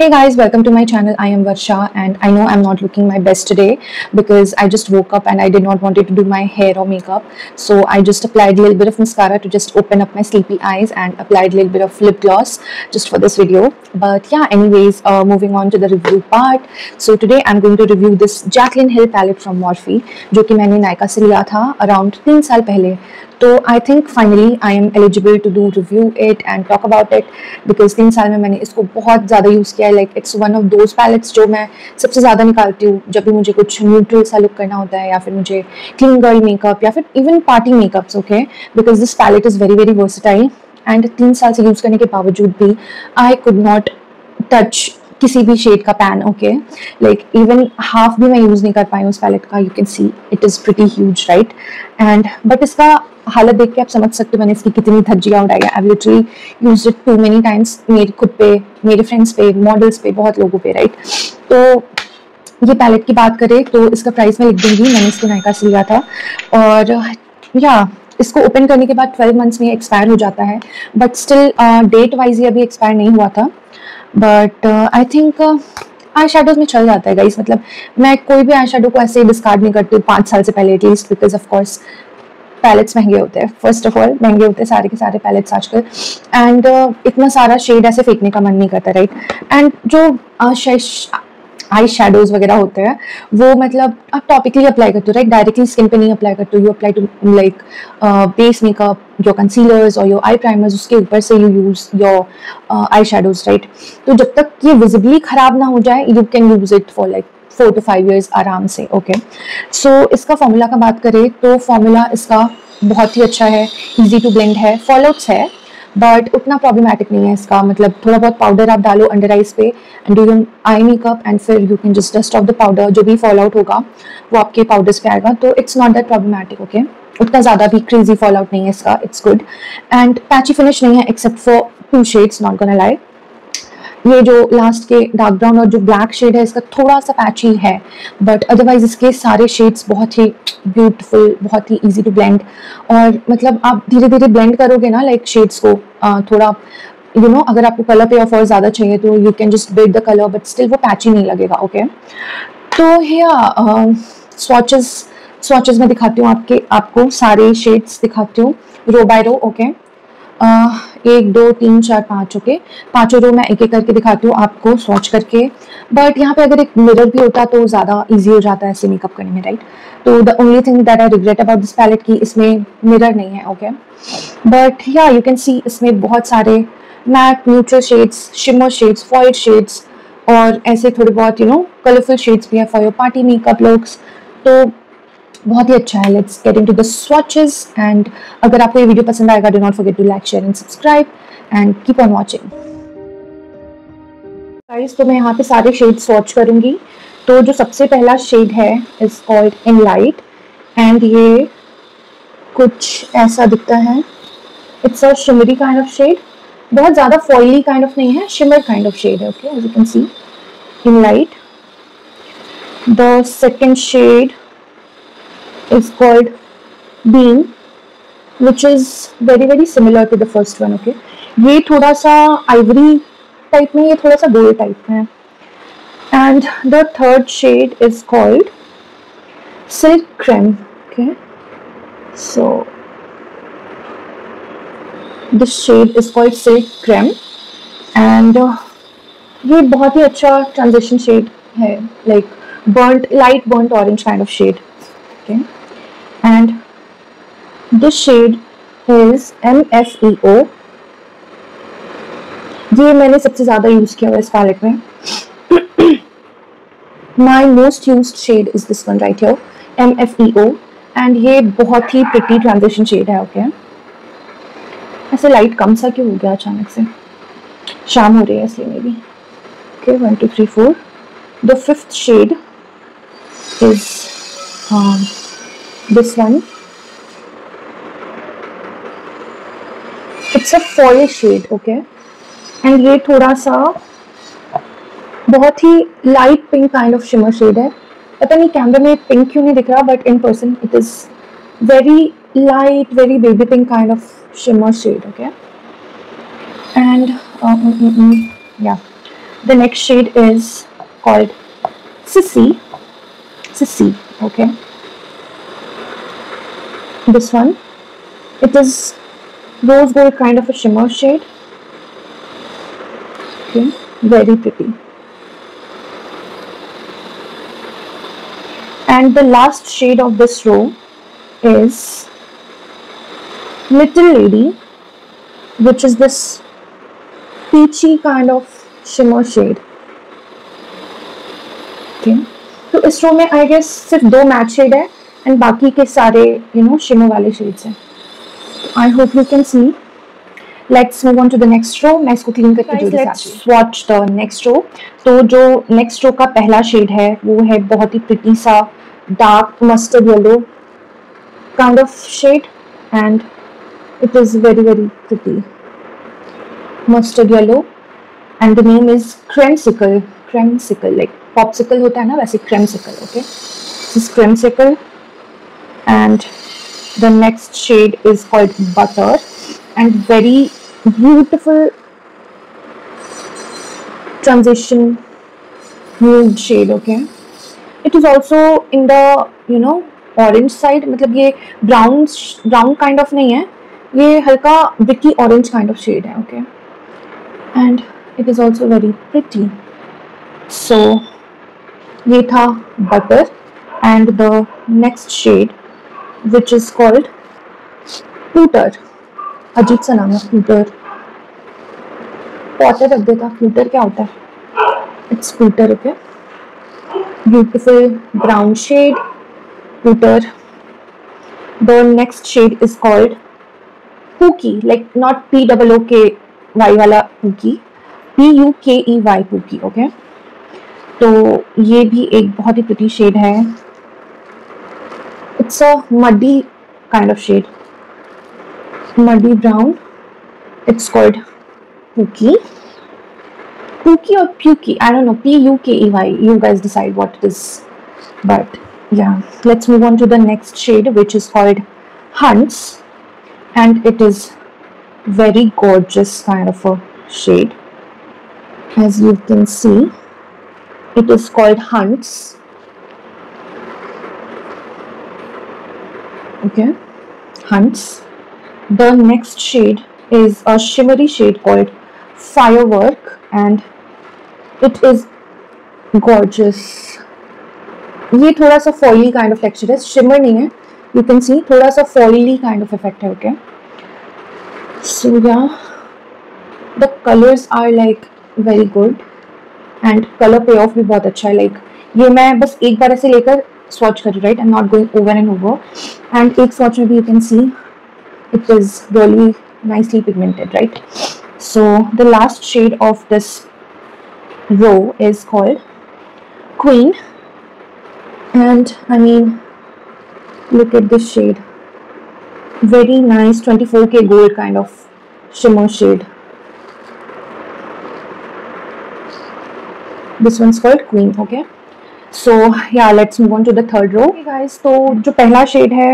Hey guys, welcome to my channel. I am Varsha and I know I'm not looking my best today because I just woke up and I did not wanted to do my hair or makeup. So I just applied a little bit of mascara to just open up my sleepy eyes and applied a little bit of lip gloss just for this video. But yeah, anyways, moving on to the review part. So today I'm going to review this Jaclyn Hill palette from Morphe जो कि मैंने नायका से लिया था around 3 साल पहले. तो I think finally I am eligible to do review it and talk about it because 3 साल में मैंने इसको बहुत ज़्यादा यूज़ किया है. Like it's one of those palettes जो मैं सबसे ज़्यादा निकालती हूँ जब भी मुझे कुछ न्यूट्रल सा लुक करना होता है या फिर मुझे क्लीन गर्ल मेकअप या फिर even party makeups. Okay, because this palette is very very versatile and 3 साल से यूज़ करने के बावजूद भी आई कुड नॉट टच किसी भी शेड का pan. Okay, like even half भी मैं यूज़ नहीं कर पाई उस पैलेट का. You can see it is pretty huge right. And but इसका हालत देख के आप समझ सकते हो मैंने इसकी कितनी धज्जियाँ उड़ाई है. I literally used it too many times, मेरे खुद पे, मेरे फ्रेंड्स पे, मॉडल्स पे, बहुत लोगों पे राइट. तो ये पैलेट की बात करें तो इसका प्राइस मैं लिख दूंगी. मैंने इसको नायका से लिया था और या इसको ओपन करने के बाद 12 मंथ्स में एक्सपायर हो जाता है. बट स्टिल डेट वाइज ये अभी एक्सपायर नहीं हुआ था. But I think eye shadows में चल जाता है गाइस. मतलब मैं कोई भी आई शेडो को ऐसे डिस्कार्ड नहीं करती हूँ 5 साल से पहले at least, because of course palettes महंगे होते हैं. फर्स्ट ऑफ ऑल महंगे होते हैं सारे के सारे पैलेट्स आजकल. एंड इतना सारा शेड ऐसे फेंकने का मन नहीं करता राइट. एंड जो आई शेडोज वगैरह होते हैं वो मतलब आप टॉपिकली अप्लाई करते हो राइट, डायरेक्टली स्किन पे नहीं अप्लाई करते हो. You apply to like base makeup, your concealers और योर आई प्राइमर्स, उसके ऊपर से you use your eye shadows right. तो जब तक ये विजिबली खराब ना हो जाए you can use it for like 4 to 5 years आराम से. ओके, सो इसका फॉर्मूला का बात करें तो फॉर्मूला इसका बहुत ही अच्छा है, इजी टू ब्लेंड है, फॉलोअप्स है बट उतना प्रॉब्लमेटिक नहीं है इसका. मतलब थोड़ा बहुत पाउडर आप डालो अंडर आइज पे and do your eye makeup and फिर you can just dust off the powder. जो भी फॉल आउट होगा वो आपके पाउडर्स पे आएगा. तो it's not that problematic. Okay, उतना ज़्यादा भी क्रेजी फॉल आउट नहीं है इसका. It's good and patchy finish नहीं है except for 2 shades, not gonna lie. ये जो लास्ट के डार्क ब्राउन और जो ब्लैक शेड है इसका थोड़ा सा पैची है बट अदरवाइज इसके सारे शेड्स बहुत ही ब्यूटीफुल, बहुत ही इजी टू ब्लेंड. और मतलब आप धीरे धीरे ब्लेंड करोगे ना लाइक शेड्स को थोड़ा यू नो अगर आपको कलर पे ऑफ और ज़्यादा चाहिए तो you can just build the colour but still वो पैची नहीं लगेगा. ओके, तो या स्वॉचेस में दिखाती हूँ आपको सारे शेड्स दिखाती हूँ रो बाय रो. ओके, 1 2 3 4 5. ओके, 5 रो मैं एक एक करके दिखाती हूँ आपको स्वॉच करके. बट यहाँ पे अगर एक मिरर भी होता तो ज़्यादा इजी हो जाता है ऐसे मेकअप करने में राइट. तो the only thing that I regret about this palette की इसमें मिरर नहीं है. Okay, but yeah you can see इसमें बहुत सारे matte, neutral shades, shimmer shades, foil shades और ऐसे थोड़े बहुत यू नो कलरफुल शेड्स भी है for your party makeup looks. तो बहुत ही अच्छा है. Let's get into the swatches and अगर आपको ये वीडियो पसंद आएगा do not forget to like, share and subscribe and keep on watching guys. तो मैं यहाँ पे सारे शेड स्वॉच करूंगी. तो जो सबसे पहला शेड है is called in light and ये कुछ ऐसा दिखता है. It's a shimmery kind of shade, बहुत ज़्यादा फॉइली काइंड ऑफ नहीं है, शिमर काइंड ऑफ शेड है. Okay, as you can see in light. The second shade is called beam which is very very similar to the first one. Okay, ये थोड़ा सा ivory type में, ये थोड़ा सा gold type में है. And the third shade is called silk creme. Okay, so this shade is called silk creme and ये बहुत ही अच्छा transition shade है, like light burnt orange kind of shade. Okay, and this shade is MFEO. ये मैंने सबसे ज़्यादा use किया हुआ इस पैलेट में. My most used shade is this one right here, MFEO, and ये बहुत ही pretty transition shade है. ओके, ऐसे लाइट कम सा क्यों हो गया अचानक से, शाम हो रही है इसलिए may be. Okay, 1 2 3 4. The fifth shade is this one. It's a foil shade. Okay, and ये थोड़ा सा बहुत ही light pink kind of shimmer shade है. पता नहीं कैमरे में पिंक क्यों नहीं दिख रहा but in person it is very light, very baby pink kind of shimmer shade. Okay, and yeah The next shade is called Sissy. Sissy, okay. This one, it is rose gold kind of a shimmer shade. Okay, very pretty. And the last shade of this row is Little Lady, which is this peachy kind of shimmer shade. Okay, तो इस रो में I guess सिर्फ 2 mat shade है and बाकी के सारे shimmer वाले shades हैं. I hope you can see. Let's move on to the next row. मैं इसको क्लीन करके let's watch the next row. तो जो नेक्स्ट रो का पहला शेड है वो है बहुत ही प्रिटी सा dark mustard yellow kind of shade and it is very pretty mustard yellow and the name is creamsicle. Like popsicle होता है ना वैसे creamsicle. Okay, this is creamsicle and the next shade is called butter and very beautiful transition nude shade. Okay, it is also in the orange side. मतलब ये brown kind of नहीं है, ये हल्का bricky orange kind of shade है. Okay, and it is also very pretty. So ये था butter and the next shade which is called Flutter. अजीब सा नाम है Flutter. Potter रख देता. Flutter क्या होता है? It's Flutter. Okay, beautiful brown shade Flutter. The next shade is called Pookie, like not P-O-O-K-Y वाला Pookie, P-U-K-E-Y Pookie. Okay, तो ये भी एक बहुत ही pretty shade है. It's a muddy kind of shade, muddy brown. It's called Pookie. Pookie or Pukey, I don't know. P-U-K-E-Y. You guys decide what it is. But yeah, let's move on to the next shade, which is called Hunts. And it is very gorgeous kind of a shade. As you can see, it is called Hunts. Okay, Hunts. The next shade is a shimmery shade called Firework and it is gorgeous. ये थोड़ा सा foily kind of texture है, shimmer नहीं है. You can see थोड़ा सा foily kind of effect है. Okay, so yeah, the colors are like very good and color payoff भी बहुत अच्छा है. Like ये मैं बस एक बार ऐसे लेकर swatch कर रही हूँ, right? I'm not going over and over. And एक swatch में भी you can see it is really nicely pigmented, right? So the last shade of this row is called Queen, and I mean, look at this shade. Very nice 24K gold kind of shimmer shade. This one's called Queen. Okay, so yeah, let's move on to the third row. Okay guys, तो जो पहला shade है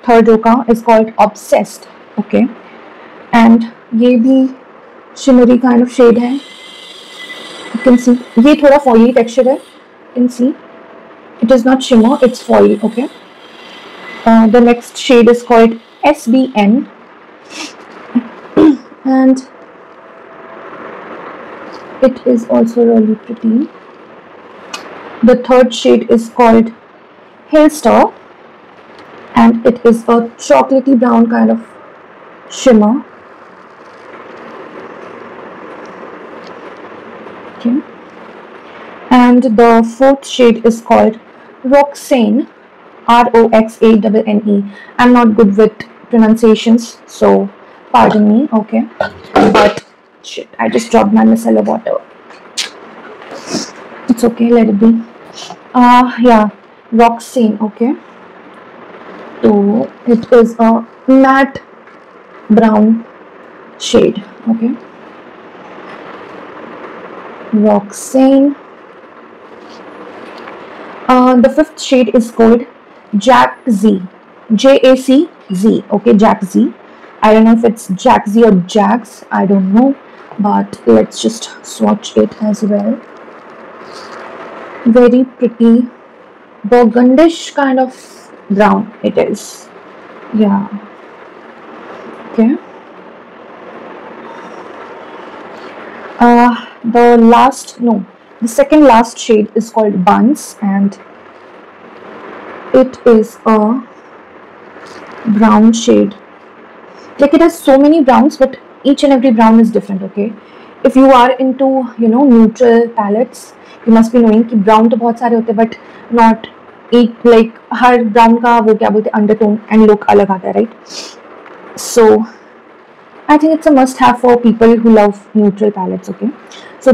third row का is called Obsessed. Okay, and ये भी shimmery kind of shade है. You can see ये थोड़ा foily texture है. You can see it is not shimmer, it's foil. Okay, the next shade is called SBN and it is also really pretty. The third shade is called Hailstar and it is a chocolatey brown kind of shimmer. Okay, and the fourth shade is called Roxane, R-O-X-A-N-N-E. I'm not good with pronunciations, so pardon me. Okay, but shit, I just dropped my micellar water. It's okay, let it be. Yeah, Roxane. Okay, so it is a matte brown shade. Okay, Roxane. The fifth shade is called Jack Z, J-A-C-Z. Okay, Jack Z. I don't know if it's Jack Z or Jax, I don't know, but let's just swatch it as well. Very pretty burgundish kind of brown it is. Yeah. Okay. The second last shade is called Buns, and it is a brown shade. Like, it has so many browns, but each and every brown is different. Okay, if you are into neutral palettes, you must be knowing कि brown तो बहुत सारे होते हैं, but not एक like हर brown का वो क्या बोलते हैं undertone and look अलग आता है, right? So I think it's a must have for people who love neutral palettes. Okay, so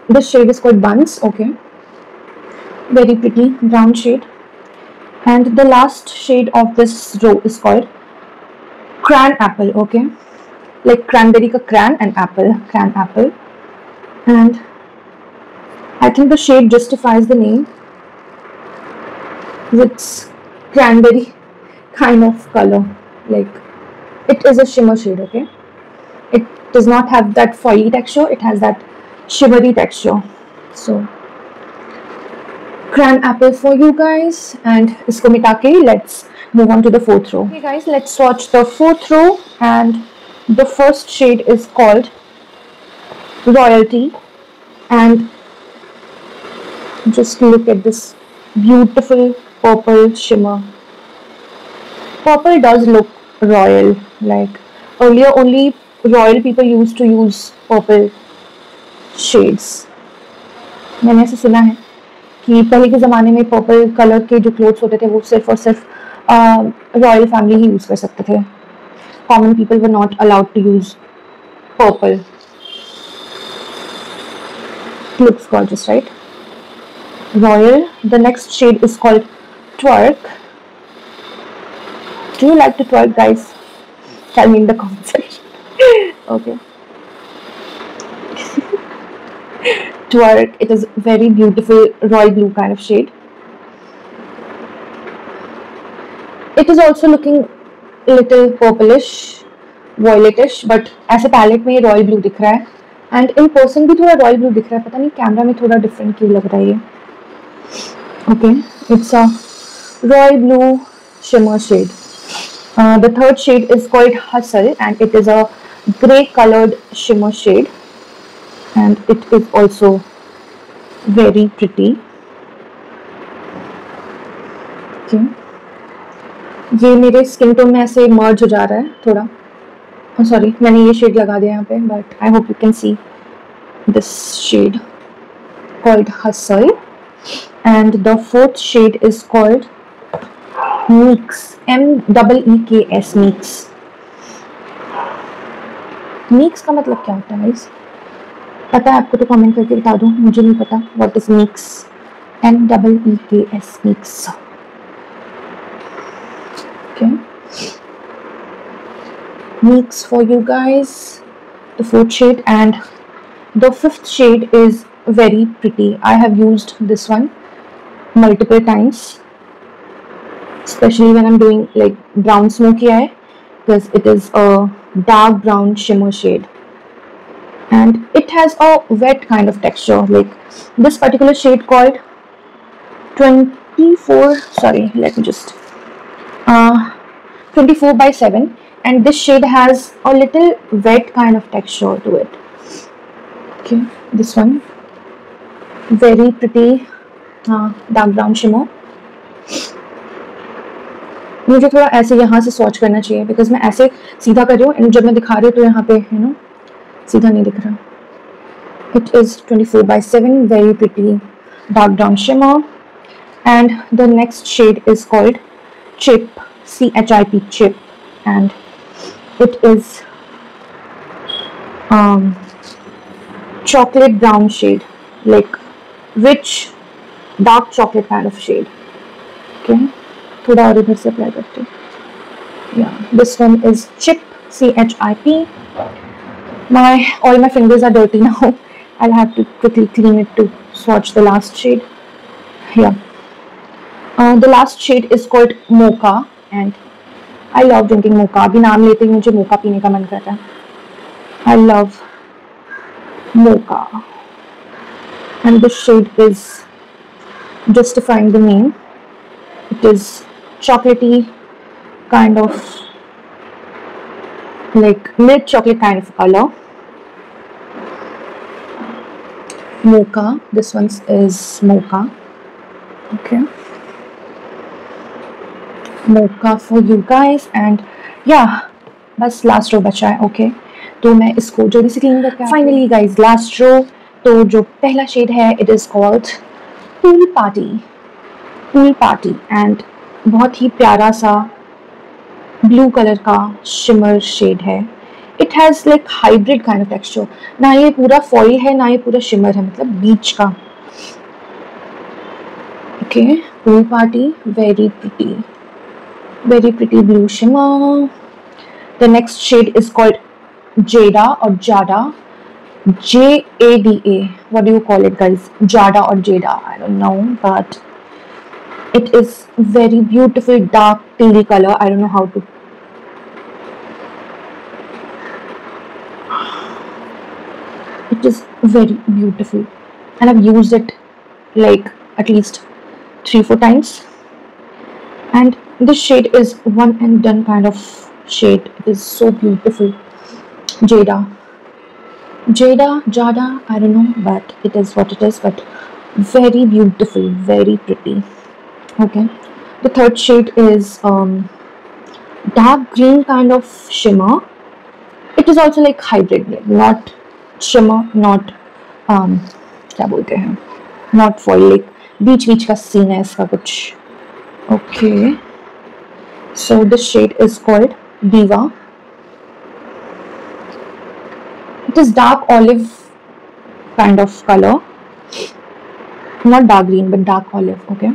this shade is called Buns. Okay, very pretty brown shade. And the last shade of this row is called Cran Apple. Okay, like cranberry ka cran and apple, cran apple. And I think the shade justifies the name. It's cranberry kind of color. Like, it is a shimmer shade. Okay, it does not have that foily texture, it has that shimmery texture. So cran apple for you guys, and isko mita ke let's move on to the fourth row. Okay guys, let's swatch the fourth row, and the first shade is called Royalty. And just look at this beautiful purple shimmer. Purple does look royal. Like, earlier only royal people used to use purple shades. मैंने ऐसे सुना है कि पहले के ज़माने में purple colour के जो क्लोथ्स होते थे वो सिर्फ और सिर्फ रॉयल फैमिली ही यूज़ कर सकते थे. Common people were not allowed to use purple. Looks gorgeous, right? Royal. The next shade is called Twerk. Do you like to twerk, guys? Tell me in the comment section. Okay. Twerk. It is very beautiful royal blue kind of shade. It is also looking little purplish, violetish, but as a palette में royal blue दिख रहा है, and in person भी थोड़ा royal blue दिख रहा है. पता नहीं कैमरा में थोड़ा different क्यों लग रहा है ये. Okay, it's a royal blue shimmer shade. The third shade is called Hustle, and it is a grey colored shimmer shade, and it is also very pretty. Okay, ये मेरे स्किन टोन में ऐसे मर्ज हो जा रहा है थोड़ा. सॉरी, मैंने ये शेड लगा दिया यहाँ पे, but I hope you can see this shade called Hustle. And the fourth shade is called Meeks. Meeks. Meeks. Meeks का मतलब क्या होता है guys? पता है आपको तो कमेंट करके बता दो, मुझे नहीं पता. What is Meeks? Meeks. Meeks. Okay. Meeks for you guys. The fourth shade, and the fifth shade is very pretty. I have used this one multiple times, especially when I'm doing like brown smoky eye, because it is a dark brown shimmer shade and it has a wet kind of texture. Like, this particular shade called 24, sorry, let me just 24/7, and this shade has a little wet kind of texture to it. Okay, this one very pretty dark brown shimmer. मुझे थोड़ा ऐसे यहाँ से swatch करना चाहिए, because मैं ऐसे सीधा कर रही हूँ एंड जब मैं दिखा रही हूँ तो यहाँ पे सीधा नहीं दिख रहा. It is 24/7, very pretty dark brown shimmer. And the next shade is called Chip, CHIP, Chip, and it is chocolate brown shade, like rich dark chocolate kind of shade. Okay, थोड़ा और इधर से अप्लाई करते हैं. Yeah, this one is Chip, CHIP. All my fingers are dirty now. I'll have to quickly clean it to swatch the last shade. Yeah, the last shade is called Mocha, and I love drinking mocha. अभी नाम लेते ही मुझे मोका पीने का मन कर रहा है. I love mocha, and the shade is justifying the name. It is chocolatey, kind of like milk chocolate kind of color. Mocha, this one is mocha. Okay, mocha for you guys. And yeah, बस last row बचा है. Okay, तो मैं इसको जल्दी से clean करके finally guys last row. तो जो पहला शेड है it is called pool party. Pool party and बहुत ही प्यारा सा ब्लू कलर का शिमर शेड है. It has like hybrid kind of texture. ना ये पूरा फॉइल है ना ये पूरा शिमर है, मतलब बीच का. Okay, pool party, very pretty blue shimmer. The next shade is called Jada or Jada. Jada. What do you call it, guys? Jada or Jada? I don't know, but it is very beautiful dark teal color. I don't know how to. It is very beautiful, and I've used it like at least 3-4 times. And this shade is one and done kind of shade. It is so beautiful. Jada, Jada, I don't know, but it is what it is. But very beautiful, very pretty. Okay, the third shade is dark green kind of shimmer. It is also like hybrid, not shimmer, not क्या बोलते हैं, not foil, like बीच का scene है इसका कुछ. Okay, so this shade is called Diva. It is dark olive kind of color, not dark green but dark olive. Okay,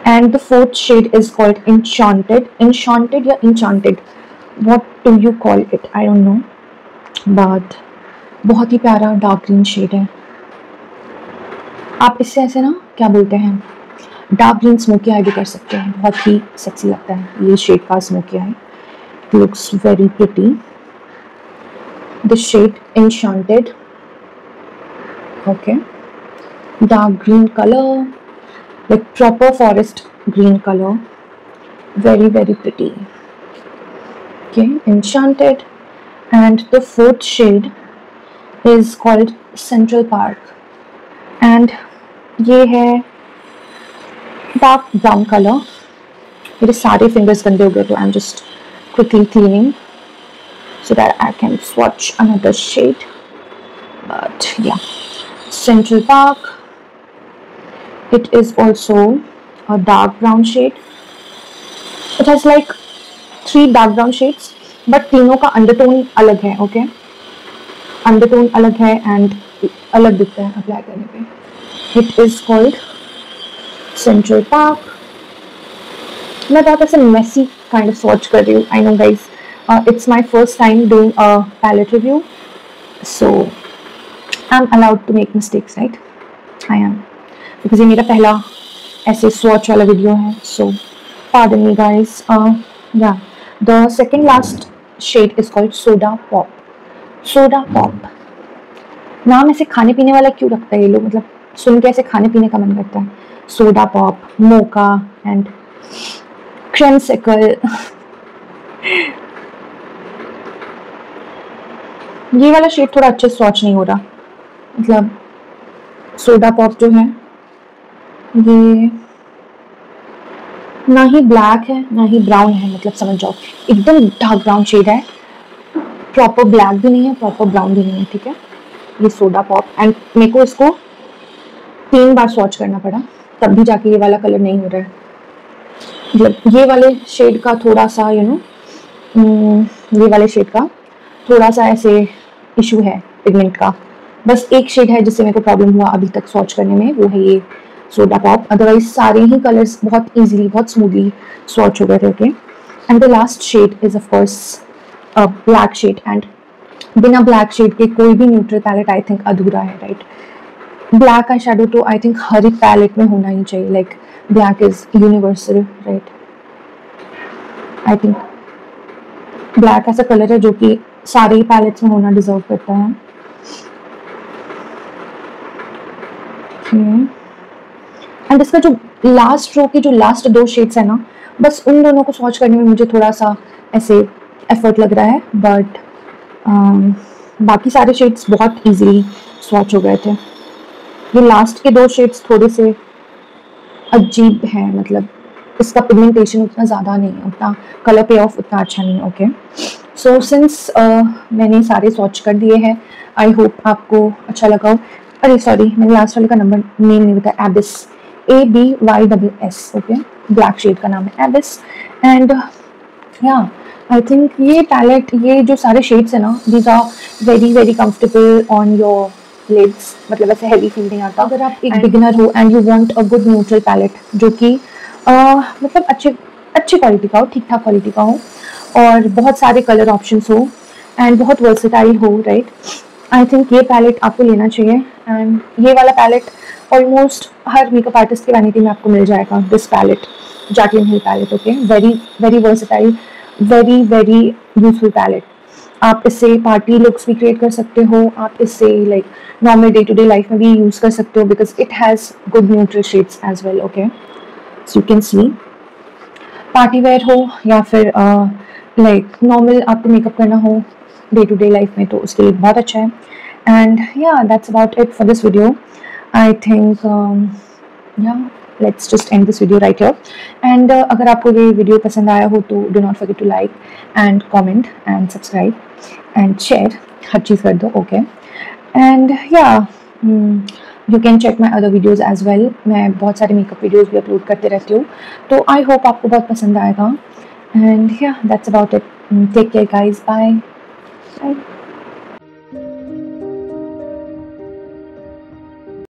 and the fourth shade is called Enchanted. Enchanted या Enchanted, what do you call it? I don't know, but बहुत ही प्यारा dark green shade है. आप इससे ऐसे ना क्या बोलते हैं, डार्क ग्रीन स्मोकी आई भी कर सकते हैं. बहुत ही सेक्सी लगता है ये शेड का smoky I. It looks very pretty. The shade Enchanted. Okay, dark green color, like proper forest green color. Very pretty. Okay, Enchanted. And the fourth shade is called Central Park, and ये है dark brown color. मेरे सारे fingers गंदे हो गए तो I'm just quickly cleaning so that I can swatch another shade. But yeah, Central Park. It is also a dark brown shade. It has like 3 dark brown shades, but तीनों का undertone अलग है. Okay, undertone अलग है and अलग दिखता है apply करने पे. It is called Central Park. मैं बहुत ऐसे messy kind of swatch कर रही हूँ. I know guys, it's my first time doing a palette review, so I'm allowed to make mistakes, right? I am, because ये मेरा पहला ऐसे swatch वाला video है. So pardon me guys. Yeah, the second last shade is called Soda Pop. Soda Pop, नाम ऐसे खाने पीने वाला क्यों रखता है ये लोग, मतलब सुन के ऐसे खाने पीने का मन करता है. Soda Pop, Mocha and Creamsicle. ये वाला शेड थोड़ा अच्छे स्वॉच नहीं हो रहा. मतलब सोडा पॉप जो है ये ना ही ब्लैक है ना ही ब्राउन है, मतलब समझ जाओ एकदम डार्क ब्राउन शेड है. प्रॉपर ब्लैक भी नहीं है, प्रॉपर ब्राउन भी नहीं है. ठीक है, ये सोडा पॉप. एंड मेरे को इसको 3 बार स्वॉच करना पड़ा तब भी जाके ये वाला कलर नहीं हो रहा है. मतलब ये वाले शेड का थोड़ा सा ये वाले शेड का थोड़ा सा ऐसे इशू है पिगमेंट का. बस एक शेड है जिससे मेरे को प्रॉब्लम हुआ अभी तक स्वॉच करने में, वो है ये सोडा पॉप. अदरवाइज सारे ही कलर्स बहुत इजीली बहुत स्मूथली स्वॉच हो गए थे. Okay, and the last shade is of course black shade. And बिना ब्लैक शेड के कोई भी न्यूट्रल पैलेट आई थिंक अधूरा है, राइट? ब्लैक आई शेडो तो आई थिंक हर एक पैलेट में होना ही चाहिए. Like black is universal, right? I think black ऐसा कलर है जो कि सारे ही पैलेट्स में होना डिजर्व करता है. एंड इसका जो लास्ट रो के जो लास्ट 2 शेड्स है ना, बस उन दोनों को स्वॉच करने में मुझे थोड़ा सा ऐसे एफर्ट लग रहा है, बट बाकी सारे शेड्स बहुत इजीली स्वॉच हो गए थे। ये लास्ट के 2 शेड्स थोड़े से अजीब हैं, मतलब इसका पिगमेंटेशन उतना ज़्यादा नहीं है, उतना कलर पे ऑफ उतना अच्छा नहीं है। ओके, सो सिंस मैंने सारे स्वॉच कर दिए हैं, आई होप आपको अच्छा लगा हो। अरे सॉरी, मैंने लास्ट वाले का नंबर नेम नहीं बताया, Abyss, ABYSS। Okay, black shade का नाम है एबिस। एंड या आई थिंक ये पैलेट, ये जो सारे शेड्स है ना, these are very very comfortable on your lids, मतलब ऐसे हैवी फील नहीं आता। अगर आप एक बिगिनर हो and you want a good neutral palette जो कि मतलब अच्छी क्वालिटी का हो, ठीक ठाक क्वालिटी का हो, और बहुत सारे कलर ऑप्शंस हो एंड बहुत वर्सेटाइल हो, राइट, आई थिंक ये पैलेट आपको लेना चाहिए। एंड ये वाला पैलेट ऑलमोस्ट हर मेकअप आर्टिस्ट के वैनिटी में आपको मिल जाएगा, this palette, Jaclyn Hill palette. Okay, very very versatile, very very useful palette. आप इससे पार्टी लुक्स भी क्रिएट कर सकते हो, आप इससे like normal day to day life में भी यूज़ कर सकते हो, because it has good neutral shades as well. Okay, so you can see, party wear हो या फिर लाइक नॉर्मल आपको मेकअप करना हो डे टू डे लाइफ में, तो उसके लिए बहुत अच्छा है। And yeah that's about it for this video. I think yeah let's just end this video right here. And अगर आपको ये वीडियो पसंद आया हो तो do not forget to like and comment and subscribe and share, हर चीज़ कर दो। Okay, and yeah you can check my other videos as well. मैं बहुत सारे मेकअप वीडियोज़ भी अपलोड करते रहती हूँ, तो आई होप आपको बहुत पसंद आएगा। And yeah that's about it, take care guys, bye bye.